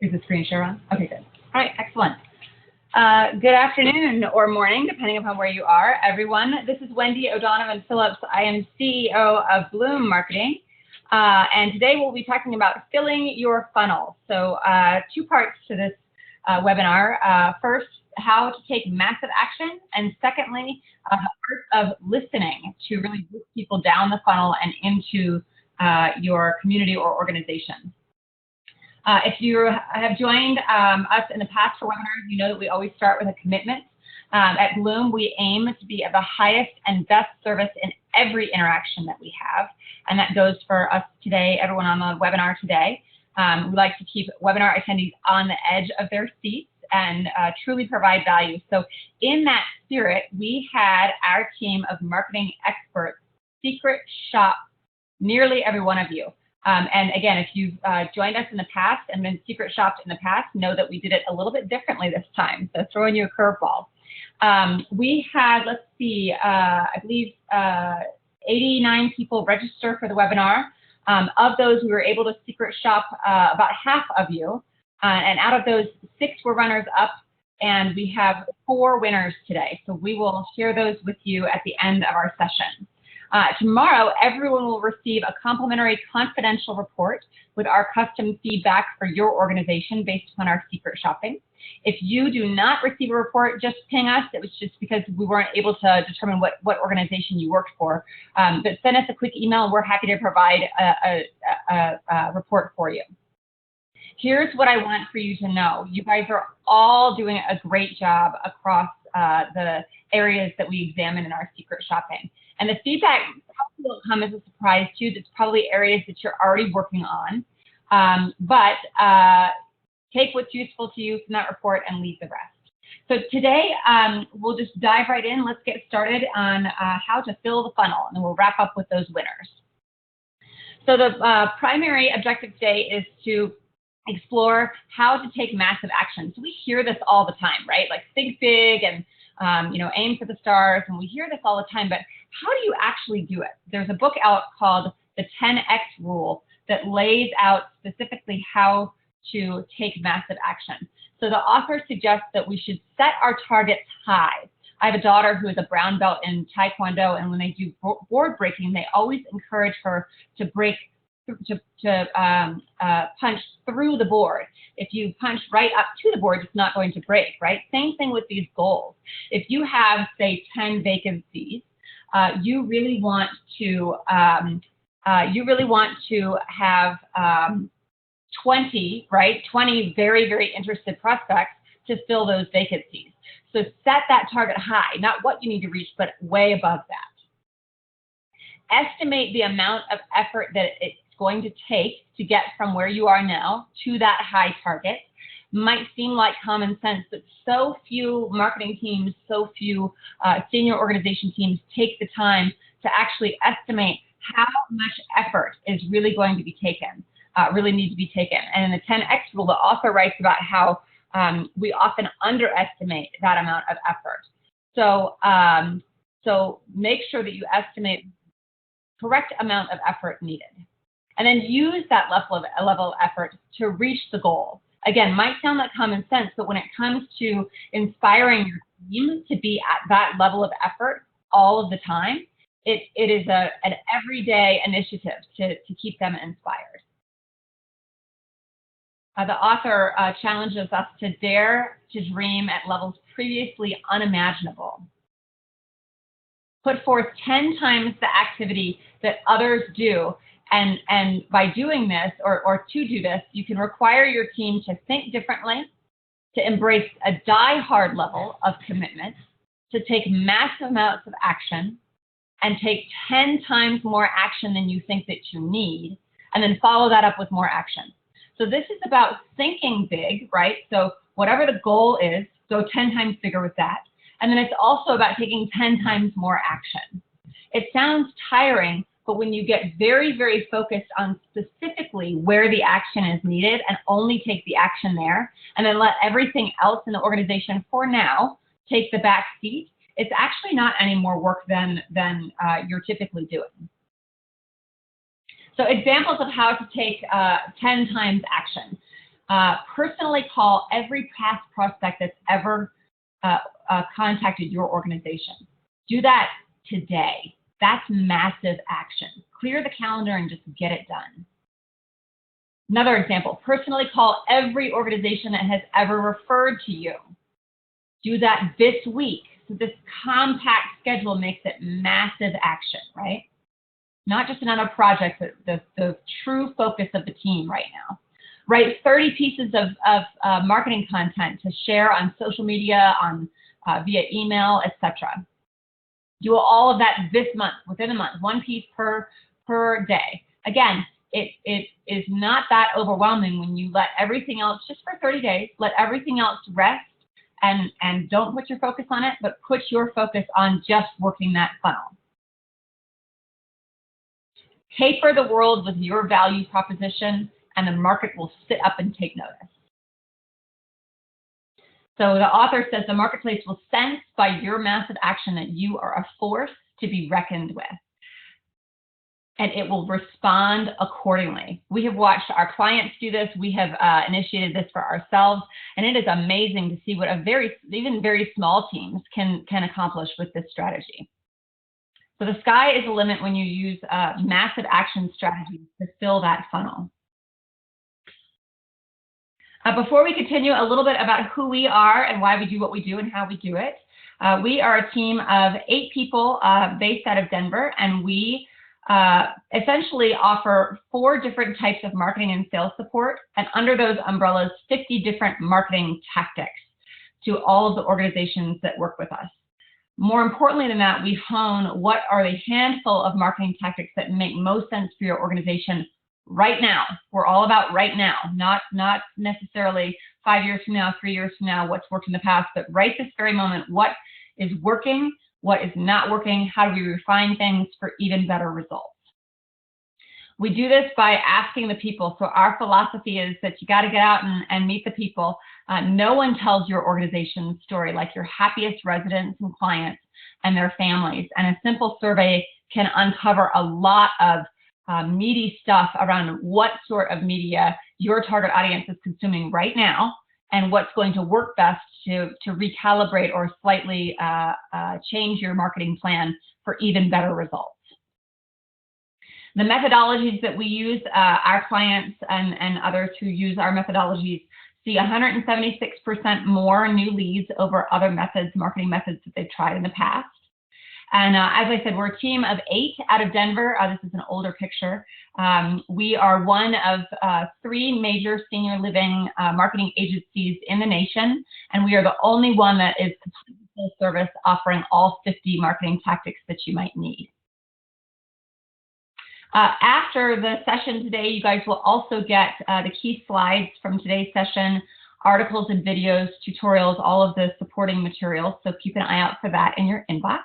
Is the screen share on? Okay, good. All right, excellent. Good afternoon or morning, depending upon where you are, everyone. This is Wendy O'Donovan Phillips. I am CEO of Bloom Marketing, and today we'll be talking about filling your funnel. So two parts to this webinar. First, how to take massive action, and secondly, the art of listening to really move people down the funnel and into your community or organization. If you have joined us in the past for webinars, you know that we always start with a commitment. At Bloom, we aim to be of the highest and best service in every interaction that we have, and that goes for us today, everyone on the webinar today. We like to keep webinar attendees on the edge of their seats and truly provide value. So in that spirit, we had our team of marketing experts secret shop nearly every one of you. And again, if you've joined us in the past and been secret shopped in the past, know that we did it a little bit differently this time. So throwing you a curveball. We had, let's see, I believe 89 people register for the webinar. Of those, we were able to secret shop about half of you. And out of those, 6 were runners up, and we have 4 winners today. So we will share those with you at the end of our session. Tomorrow, everyone will receive a complimentary confidential report with our custom feedback for your organization based upon our secret shopping. If you do not receive a report, just ping us. It was just because we weren't able to determine what organization you worked for. But send us a quick email, and we're happy to provide a report for you. Here's what I want for you to know. You guys are all doing a great job across the areas that we examine in our secret shopping. And the feedback probably will come as a surprise to you. It's probably areas that you're already working on. But take what's useful to you from that report and leave the rest. So today, we'll just dive right in. Let's get started on how to fill the funnel, and then we'll wrap up with those winners. So the primary objective today is to explore how to take massive action. So we hear this all the time, right? Like think big and aim for the stars, and we hear this all the time, but how do you actually do it? There's a book out called The 10X Rule that lays out specifically how to take massive action. So the author suggests that we should set our targets high. I have a daughter who is a brown belt in Taekwondo, and when they do board breaking, they always encourage her to punch through the board. If you punch right up to the board, it's not going to break, right? Same thing with these goals. If you have, say, 10 vacancies, you really want to have 20, right? 20 very, very interested prospects to fill those vacancies. So set that target high, not what you need to reach, but way above that. Estimate the amount of effort that it's going to take to get from where you are now to that high target. Might seem like common sense, but so few marketing teams, so few senior organization teams take the time to actually estimate how much effort is really going to be taken, really need to be taken. And in the 10X rule, the author writes about how we often underestimate that amount of effort. So, so make sure that you estimate correct amount of effort needed, and then use that level of effort to reach the goal. Again, might sound like common sense, but when it comes to inspiring your team to be at that level of effort all of the time, it is an everyday initiative to keep them inspired. The author challenges us to dare to dream at levels previously unimaginable. Put forth 10 times the activity that others do, and by doing this, or to do this, you can require your team to think differently, to embrace a die-hard level of commitment, to take massive amounts of action, and take 10 times more action than you think that you need, and then follow that up with more action. So this is about thinking big, right? So whatever the goal is, go 10 times bigger with that. And then it's also about taking 10 times more action. It sounds tiring, but when you get very, very focused on specifically where the action is needed and only take the action there, and then let everything else in the organization for now take the back seat, it's actually not any more work than you're typically doing. So examples of how to take 10 times action. Personally call every past prospect that's ever contacted your organization. Do that today. That's massive action. Clear the calendar and just get it done. Another example, personally call every organization that has ever referred to you. Do that this week. So this compact schedule makes it massive action, right? Not just another project, but the true focus of the team right now. Write 30 pieces of marketing content to share on social media, via email, etc. Do all of that this month, within a month, one piece per day. Again, it is not that overwhelming when you let everything else, just for 30 days, let everything else rest and don't put your focus on it, but put your focus on just working that funnel. Paper the world with your value proposition, and the market will sit up and take notice. So the author says the marketplace will sense by your massive action that you are a force to be reckoned with, and it will respond accordingly. We have watched our clients do this. We have initiated this for ourselves, and it is amazing to see what even very small teams can accomplish with this strategy. So the sky is the limit when you use massive action strategies to fill that funnel. Before we continue, a little bit about who we are and why we do what we do and how we do it. We are a team of 8 people based out of Denver, and we essentially offer 4 different types of marketing and sales support, and under those umbrellas, 50 different marketing tactics to all of the organizations that work with us. More importantly than that, we hone what are the handful of marketing tactics that make most sense for your organization right now. We're all about right now, not necessarily 5 years from now, 3 years from now, what's worked in the past, but right this very moment, what is working, what is not working, how do we refine things for even better results. We do this by asking the people. So our philosophy is that you got to get out and meet the people. No one tells your organization's story like your happiest residents and clients and their families. And a simple survey can uncover a lot of meaty stuff around what sort of media your target audience is consuming right now and what's going to work best to recalibrate or slightly change your marketing plan for even better results. The methodologies that we use, our clients and others who use our methodologies see 176% more new leads over other methods, marketing methods that they've tried in the past. And as I said, we're a team of 8 out of Denver. This is an older picture. We are one of 3 major senior living marketing agencies in the nation, and we are the only one that is completely full service, offering all 50 marketing tactics that you might need. After the session today, you guys will also get the key slides from today's session, articles and videos, tutorials, all of the supporting materials. So keep an eye out for that in your inbox.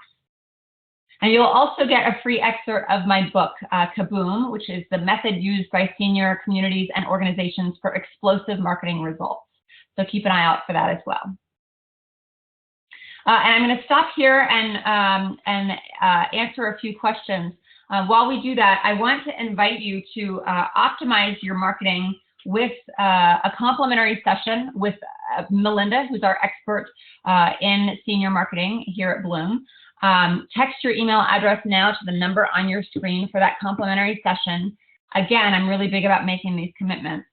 And you'll also get a free excerpt of my book, Kaboom, which is the method used by senior communities and organizations for explosive marketing results. So keep an eye out for that as well. And I'm going to stop here and answer a few questions. While we do that, I want to invite you to optimize your marketing with a complimentary session with Melinda, who's our expert in senior marketing here at Bloom. Text your email address now to the number on your screen for that complimentary session. Again, I'm really big about making these commitments.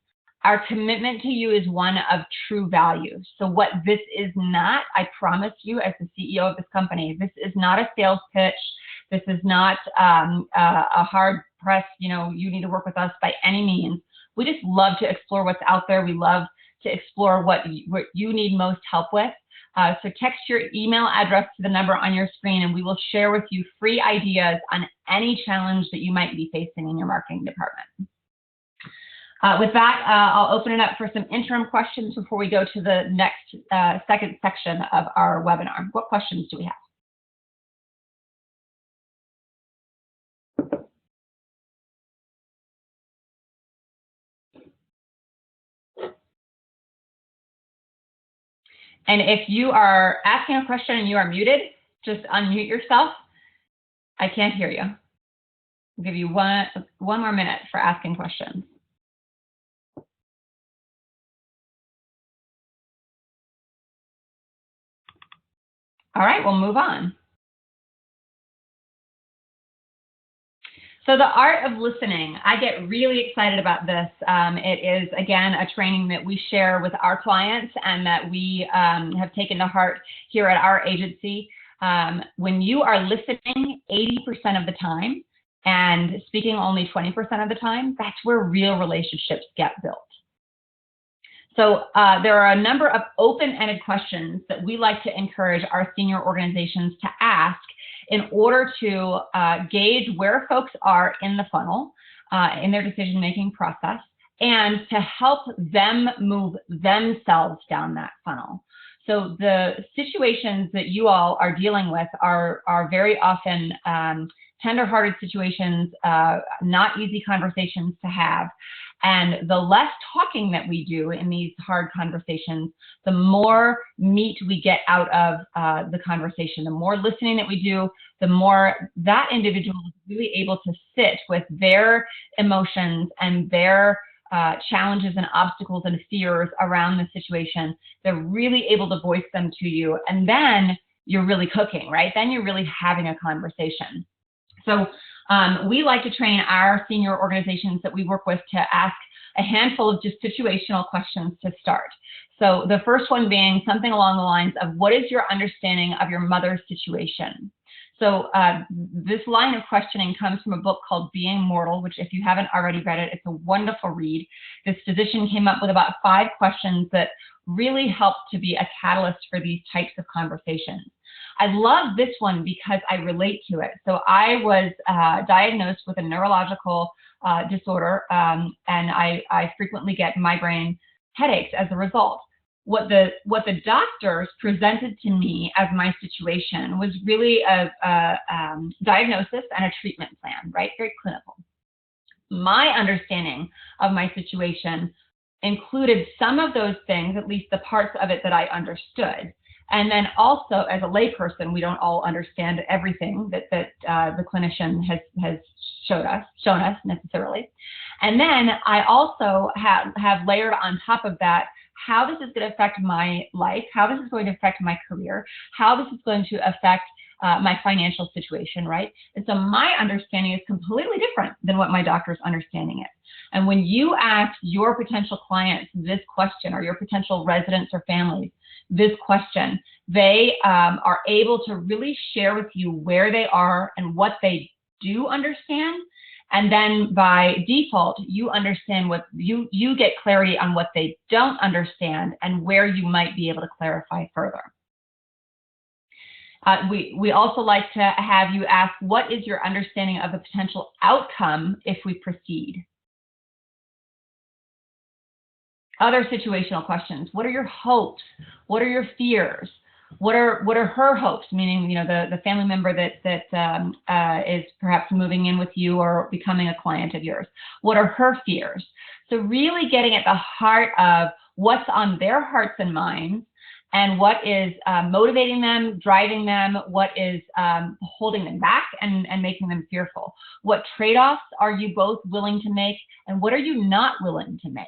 Our commitment to you is one of true value. So what this is not, I promise you as the CEO of this company, this is not a sales pitch. This is not a hard press, you need to work with us by any means. We just love to explore what's out there. We love to explore what you need most help with. So text your email address to the number on your screen, and we will share with you free ideas on any challenge that you might be facing in your marketing department. With that, I'll open it up for some interim questions before we go to the next second section of our webinar. What questions do we have? And if you are asking a question and you are muted, just unmute yourself. I can't hear you. I'll give you one more minute for asking questions. All right, we'll move on. So the art of listening, I get really excited about this. It is, again, a training that we share with our clients and that we have taken to heart here at our agency. When you are listening 80% of the time and speaking only 20% of the time, that's where real relationships get built. So there are a number of open-ended questions that we like to encourage our senior organizations to ask in order to gauge where folks are in the funnel, in their decision-making process, and to help them move themselves down that funnel. So the situations that you all are dealing with are very often tender-hearted situations, not easy conversations to have. And the less talking that we do in these hard conversations, the more meat we get out of the conversation. The more listening that we do, the more that individual is really able to sit with their emotions and their challenges and obstacles and fears around the situation. They're really able to voice them to you. And then you're really cooking, right? Then you're really having a conversation. So we like to train our senior organizations that we work with to ask a handful of just situational questions to start. So the first one being something along the lines of, what is your understanding of your mother's situation? So this line of questioning comes from a book called Being Mortal, which if you haven't already read it, it's a wonderful read. This physician came up with about 5 questions that really helped to be a catalyst for these types of conversations. I love this one because I relate to it. So I was diagnosed with a neurological disorder, and I frequently get migraine headaches as a result. What the doctors presented to me as my situation was really a diagnosis and a treatment plan, right? Very clinical. My understanding of my situation included some of those things, at least the parts of it that I understood. And then also, as a layperson, we don't all understand everything that the clinician has shown us necessarily. And then I also have layered on top of that how this is going to affect my life, how this is going to affect my career, how this is going to affect my financial situation, right? And so my understanding is completely different than what my doctor's understanding is. And when you ask your potential clients this question, or your potential residents or families this question, they are able to really share with you where they are and what they do understand. And then by default, you understand what you get clarity on what they don't understand and where you might be able to clarify further. We also like to have you ask, what is your understanding of the potential outcome if we proceed? Other situational questions. What are your hopes? What are your fears? What are her hopes? Meaning, you know, the family member that is perhaps moving in with you or becoming a client of yours. What are her fears? So really getting at the heart of what's on their hearts and minds, and what is motivating them, driving them, what is holding them back and making them fearful. What trade-offs are you both willing to make, and what are you not willing to make?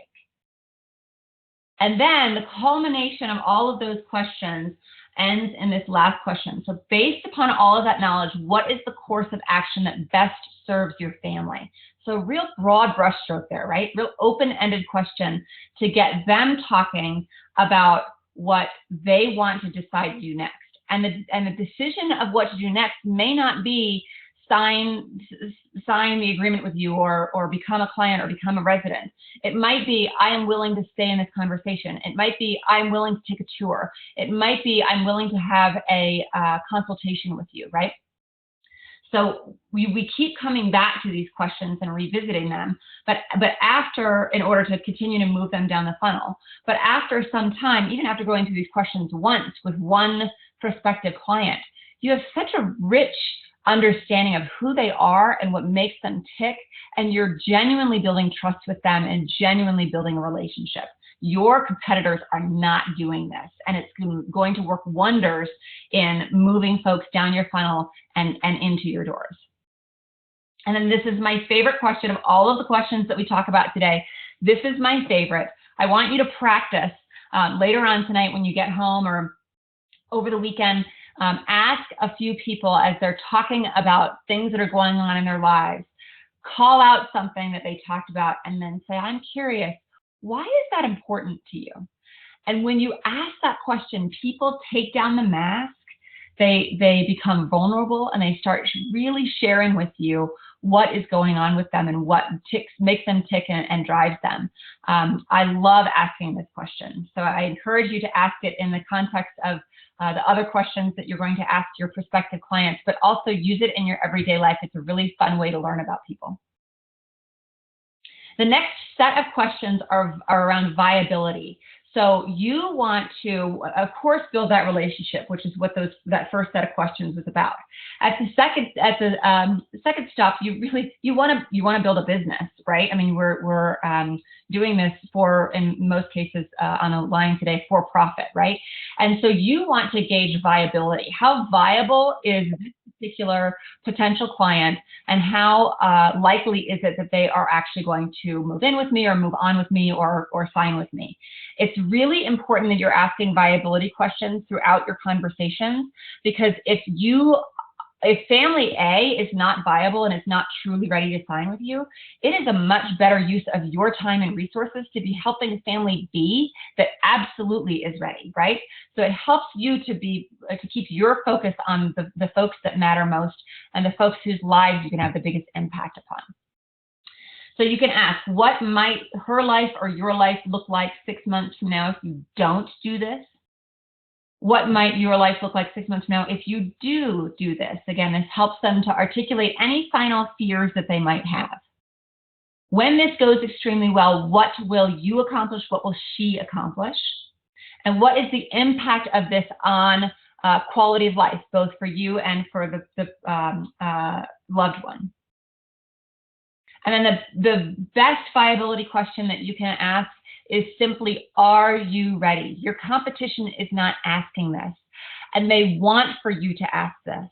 And then the culmination of all of those questions ends in this last question. So based upon all of that knowledge, what is the course of action that best serves your family? So real broad brushstroke there, right? Real open-ended question to get them talking about what they want to decide to do next. And the decision of what to do next may not be sign the agreement with you or become a client or become a resident. It might be, I am willing to stay in this conversation. It might be, I'm willing to take a tour. It might be, I'm willing to have a consultation with you, right? So we keep coming back to these questions and revisiting them, but after, in order to continue to move them down the funnel, but after some time, even after going through these questions once with one prospective client, you have such a rich understanding of who they are and what makes them tick, and you're genuinely building trust with them and genuinely building a relationship. Your competitors are not doing this, and it's going to work wonders in moving folks down your funnel and into your doors. And then this is my favorite question of all of the questions that we talk about today. This is my favorite. I want you to practice later on tonight when you get home or over the weekend. Ask a few people as they're talking about things that are going on in their lives. Call out something that they talked about and then say, I'm curious, why is that important to you? And when you ask that question, people take down the mask, they become vulnerable, and they start really sharing with you what is going on with them and what makes them tick and drives them. I love asking this question. So I encourage you to ask it in the context of the other questions that you're going to ask your prospective clients, but also use it in your everyday life. It's a really fun way to learn about people. The next set of questions are around viability. So you want to, of course, build that relationship, which is what that first set of questions was about. At the second stop, you want to build a business, right? I mean, we're doing this in most cases on a line today for profit, right? And so you want to gauge viability. How viable is this particular potential client, and how likely is it that they are actually going to move in with me or move on with me or sign with me? It's really important that you're asking viability questions throughout your conversations, because if family A is not viable and is not truly ready to sign with you, it is a much better use of your time and resources to be helping family B that absolutely is ready, right? So it helps you to keep your focus on the folks that matter most and the folks whose lives you can have the biggest impact upon. So you can ask, what might her life or your life look like 6 months from now if you don't do this? What might your life look like 6 months from now if you do this? Again, this helps them to articulate any final fears that they might have. When this goes extremely well, what will you accomplish? What will she accomplish? And what is the impact of this on quality of life, both for you and for the loved one? And then the best viability question that you can ask is simply, are you ready? Your competition is not asking this, and they want for you to ask this.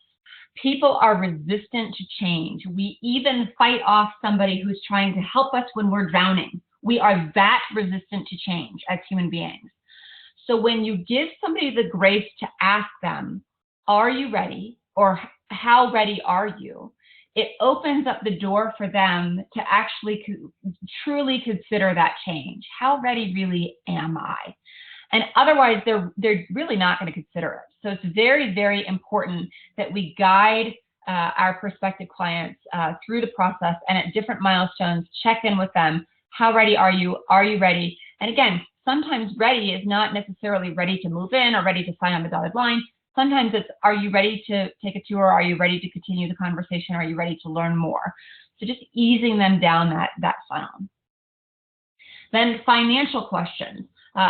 People are resistant to change. We even fight off somebody who's trying to help us when we're drowning. We are that resistant to change as human beings. So when you give somebody the grace to ask them, are you ready? Or how ready are you? It opens up the door for them to actually truly consider that change. How ready really am I? And otherwise, they're really not going to consider it. So it's very, very important that we guide our prospective clients through the process, and at different milestones, check in with them. How ready are you? Are you ready? And again, sometimes ready is not necessarily ready to move in or ready to sign on the dotted line. Sometimes it's, are you ready to take a tour? Are you ready to continue the conversation? Are you ready to learn more? So just easing them down that funnel. Then financial questions.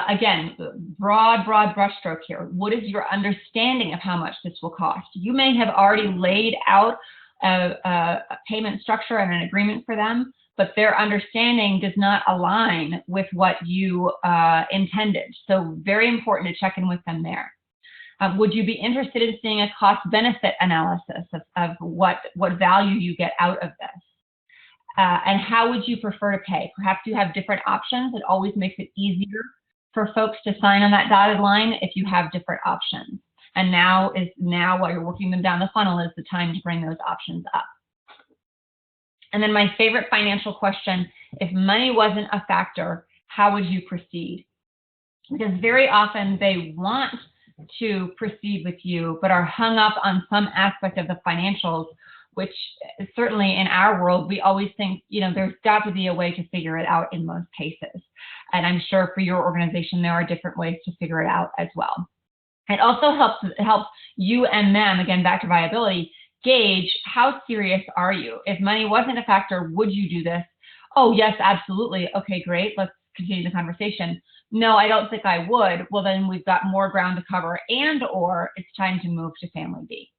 Again, broad brushstroke here. What is your understanding of how much this will cost? You may have already laid out a payment structure and an agreement for them, but their understanding does not align with what you intended. So very important to check in with them there. Would you be interested in seeing a cost-benefit analysis of what value you get out of this? And how would you prefer to pay? Perhaps you have different options. It always makes it easier for folks to sign on that dotted line if you have different options. And now while you're working them down the funnel is the time to bring those options up. And then my favorite financial question, if money wasn't a factor, how would you proceed? Because very often they want to proceed with you, but are hung up on some aspect of the financials, which certainly in our world, we always think, there's got to be a way to figure it out in most cases. And I'm sure for your organization, there are different ways to figure it out as well. It also helps you and them, again, back to viability, gauge how serious are you? If money wasn't a factor, would you do this? Oh, yes, absolutely. Okay, great. Let's continue the conversation. No, I don't think I would. Well, then we've got more ground to cover, or it's time to move to family B.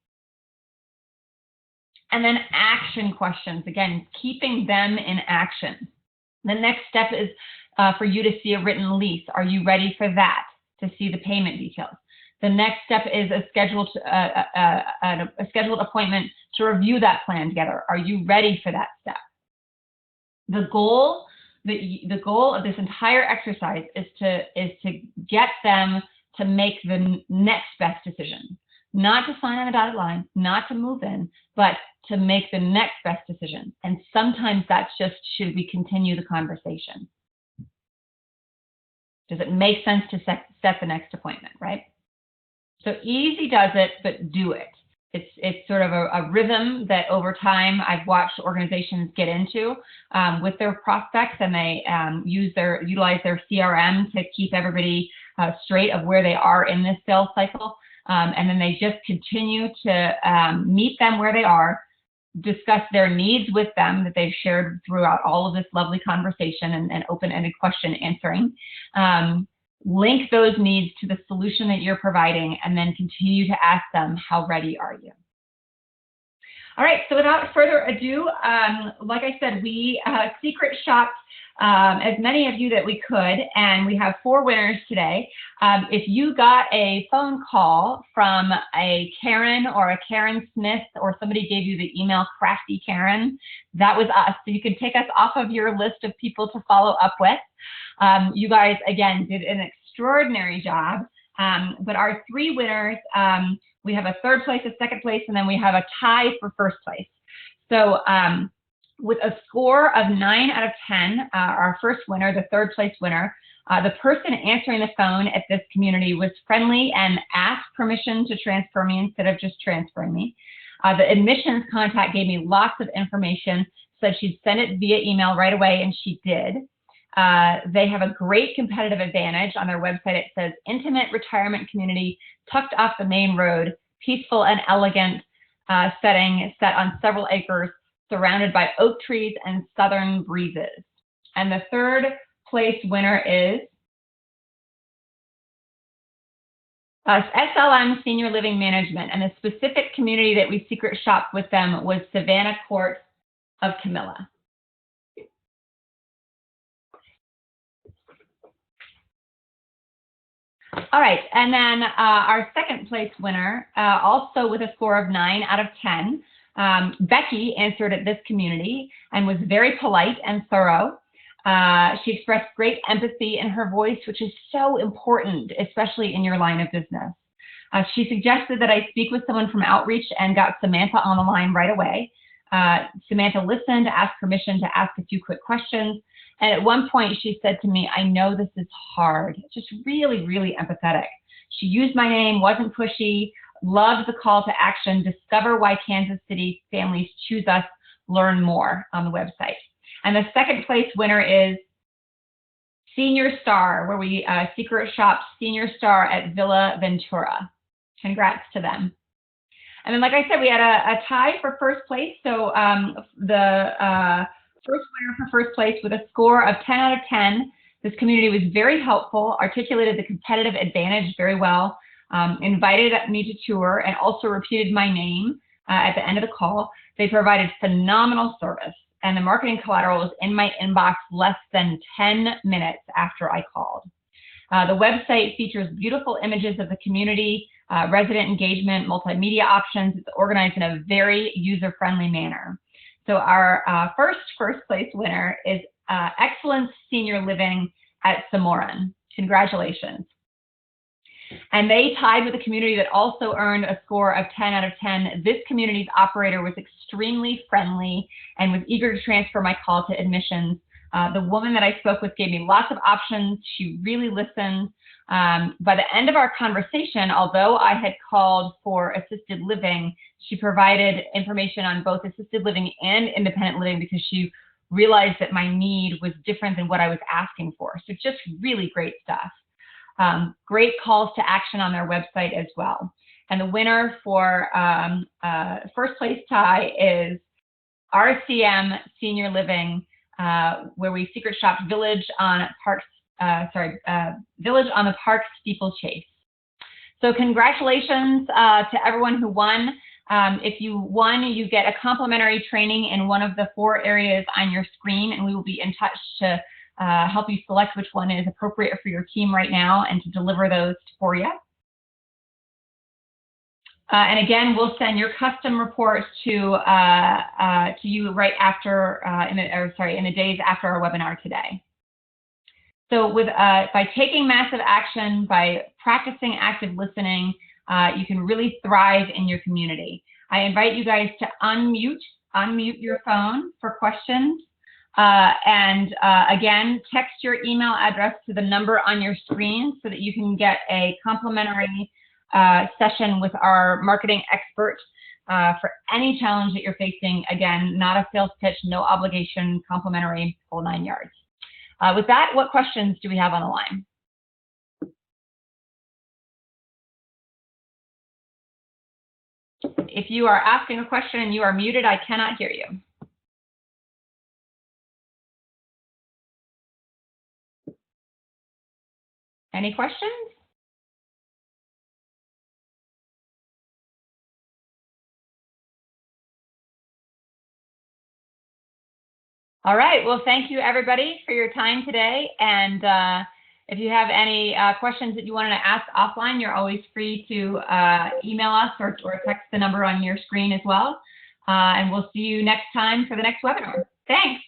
And then action questions, again, keeping them in action. The next step is for you to see a written lease. Are you ready for that? To see the payment details. The next step is a scheduled appointment to review that plan together. Are you ready for that step? The goal of this entire exercise is to get them to make the next best decision. not to sign on the dotted line, not to move in, but to make the next best decision. And sometimes that's just, should we continue the conversation? Does it make sense to set the next appointment, right? So easy does it, but do it. It's sort of a rhythm that over time I've watched organizations get into with their prospects, and they utilize their CRM to keep everybody straight of where they are in this sales cycle. And then they just continue to meet them where they are, discuss their needs with them that they've shared throughout all of this lovely conversation and open-ended question answering. Link those needs to the solution that you're providing, and then continue to ask them, how ready are you? All right, so without further ado, like I said, we secret shopped as many of you that we could, and we have 4 winners today. If you got a phone call from a Karen or a Karen Smith, or somebody gave you the email Crafty Karen, that was us. So you can take us off of your list of people to follow up with. You guys, again, did an extraordinary job. But our 3 winners, we have a 3rd place, a 2nd place, and then we have a tie for 1st place. So with a score of 9 out of 10, our 1st winner, the 3rd place winner, the person answering the phone at this community was friendly and asked permission to transfer me instead of just transferring me. The admissions contact gave me lots of information, said she'd send it via email right away, and she did. They have a great competitive advantage on their website. It says, intimate retirement community tucked off the main road, peaceful and elegant setting set on several acres, surrounded by oak trees and southern breezes. And the 3rd place winner is SLM Senior Living Management, and the specific community that we secret shopped with them was Savannah Court of Camilla. All right, and then our 2nd place winner, also with a score of 9 out of 10, Becky answered at this community and was very polite and thorough. She expressed great empathy in her voice, which is so important, especially in your line of business. She suggested that I speak with someone from Outreach and got Samantha on the line right away. Samantha listened, asked permission to ask a few quick questions. And at one point she said to me, I know this is hard, just really, really empathetic. She used my name, wasn't pushy, loved the call to action, discover why Kansas City families choose us, learn more on the website. And the 2nd place winner is Senior Star, where we secret shopped Senior Star at Villa Ventura. Congrats to them. And then, like I said, we had a tie for 1st place. So the 1st winner for 1st place with a score of 10 out of 10. This community was very helpful, articulated the competitive advantage very well, invited me to tour, and also repeated my name at the end of the call. They provided phenomenal service, and the marketing collateral was in my inbox less than 10 minutes after I called. The website features beautiful images of the community, resident engagement, multimedia options. It's organized in a very user-friendly manner. So our first place winner is Excellence Senior Living at Somoran. Congratulations. And they tied with a community that also earned a score of 10 out of 10. This community's operator was extremely friendly and was eager to transfer my call to admissions. The woman that I spoke with gave me lots of options. She really listened. By the end of our conversation, although I had called for assisted living, she provided information on both assisted living and independent living because she realized that my need was different than what I was asking for. So just really great stuff. Great calls to action on their website as well. And the winner for 1st place tie is RCM Senior Living, where we secret shopped Village on Village on the Park Steeplechase. So congratulations to everyone who won. If you won, you get a complimentary training in one of the 4 areas on your screen, and we will be in touch to help you select which one is appropriate for your team right now and to deliver those for you. And again, we'll send your custom reports to you right after, in the days after our webinar today. So by taking massive action, by practicing active listening, you can really thrive in your community. I invite you guys to unmute your phone for questions. Again, text your email address to the number on your screen so that you can get a complimentary session with our marketing expert for any challenge that you're facing. Again, not a sales pitch, no obligation, complimentary, whole 9 yards. With that, what questions do we have on the line? If you are asking a question and you are muted, I cannot hear you. Any questions? All right. Well, thank you, everybody, for your time today. And if you have any questions that you wanted to ask offline, you're always free to email us or text the number on your screen as well. And we'll see you next time for the next webinar. Thanks.